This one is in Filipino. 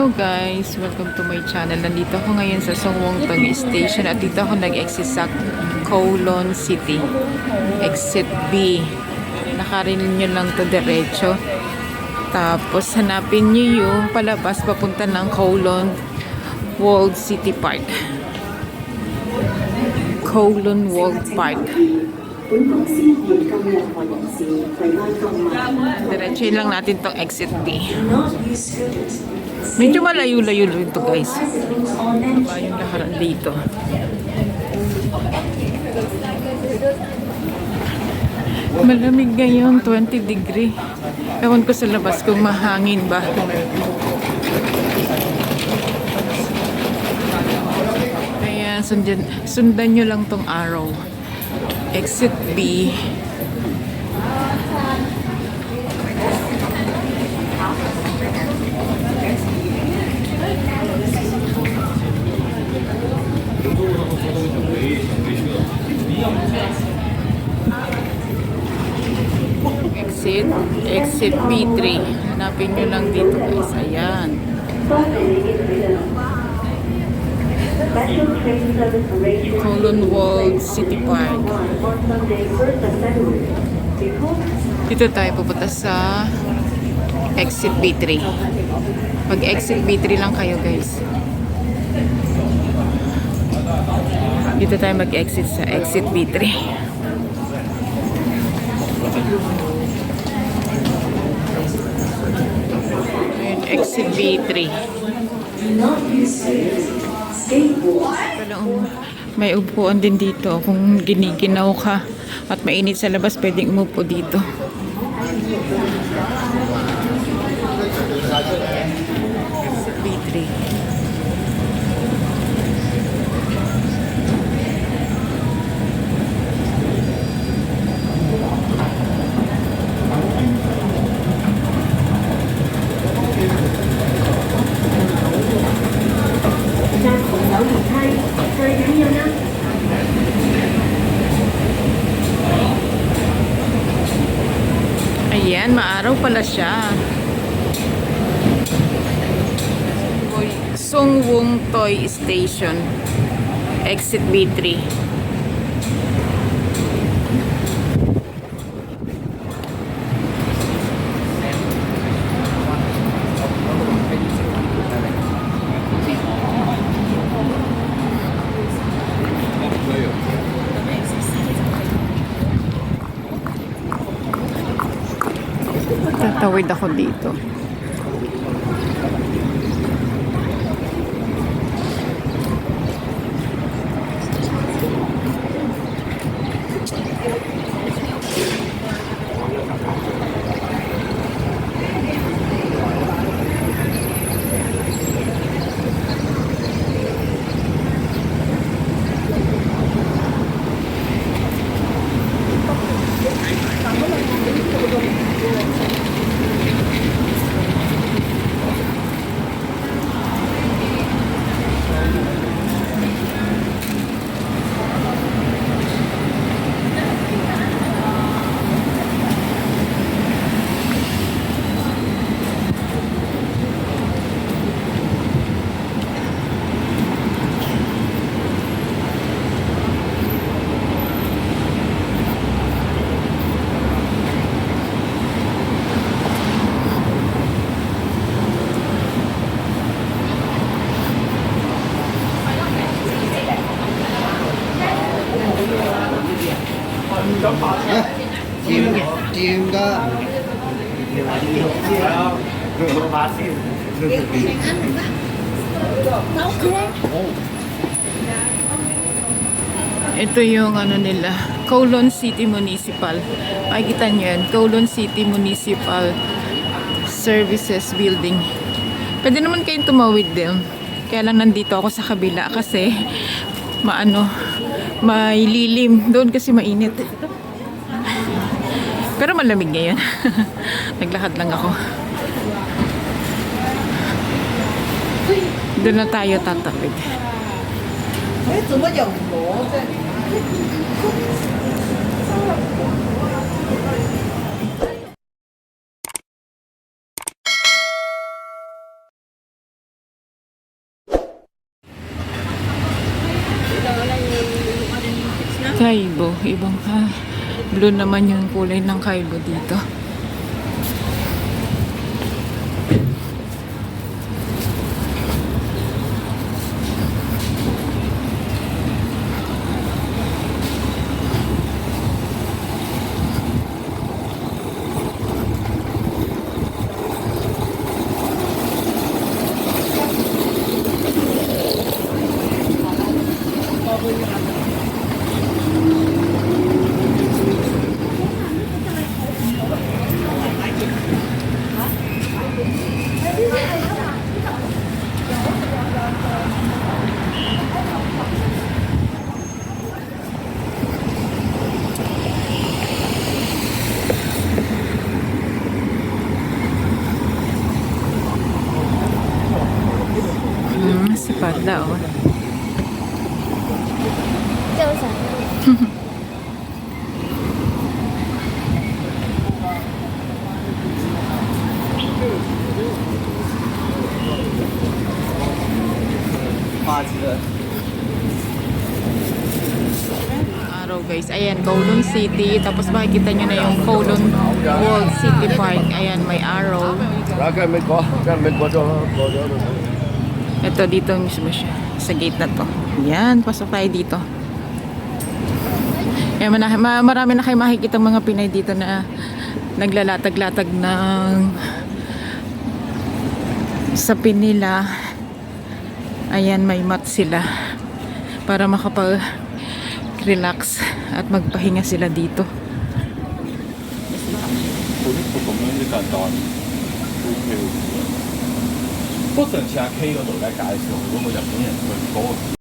Hello guys, welcome to my channel. Nandito ako ngayon sa Songwon-tong Station at dito ako nag-exit sa Kowloon City. Exit B. Nakarinig nyo lang to diretso. Tapos hanapin nyo yung palabas papunta ng Kowloon World City Park. Kowloon World Park. Diretso lang natin tong exit B. Medyo malayo-layo ito guys. Baba yung lakaran dito. Malamig ngayon, 20 degree. Ewan ko sa labas kung mahangin ba. Kaya sundan nyo lang tong arrow. Exit B. Exit B3. Hanapin nyo lang dito guys. Ayan. Kowloon World City Park. Dito tayo pupunta sa exit B3. Pag exit B3 lang kayo guys. Dito tayo mag-exit sa exit B3. Exit B3. May upuan din dito kung giniginaw ka at mainit sa labas, pwedeng umupo dito. Exit B3. Ayan, maaraw pala siya. Songwon-tong Station. Exit B3. Tatawid ako dito. Ito yung ano nila, Kowloon City Municipal. Makikita nyo yan, Kowloon City Municipal Services Building. Pwede naman kayong tumawid din. Kaya lang nandito ako sa kabila kasi may lilim. Doon kasi mainit. Pero malamig ngayon. Naglakad lang ako. Doon na tayo tatawid. Kaibo. Ibang blue naman yung kulay ng Kaibo dito. Si Padla, oh. 叫啥？ Araw guys, ayan, Kowloon City. Tapos makikita nyo na yung Kowloon World City Park. Ayan, may arrow. Ito, dito mismo siya. Sa gate na to. Yan, pasok tayo dito. Ayan, marami na kayo makikita mga Pinay dito na naglalatag-latag ng sapin nila. Ayan, may mat sila para makapag-relax at magpahinga sila dito. 不純似阿 K 嗰度咧介紹嗰個日本人佢嗰個。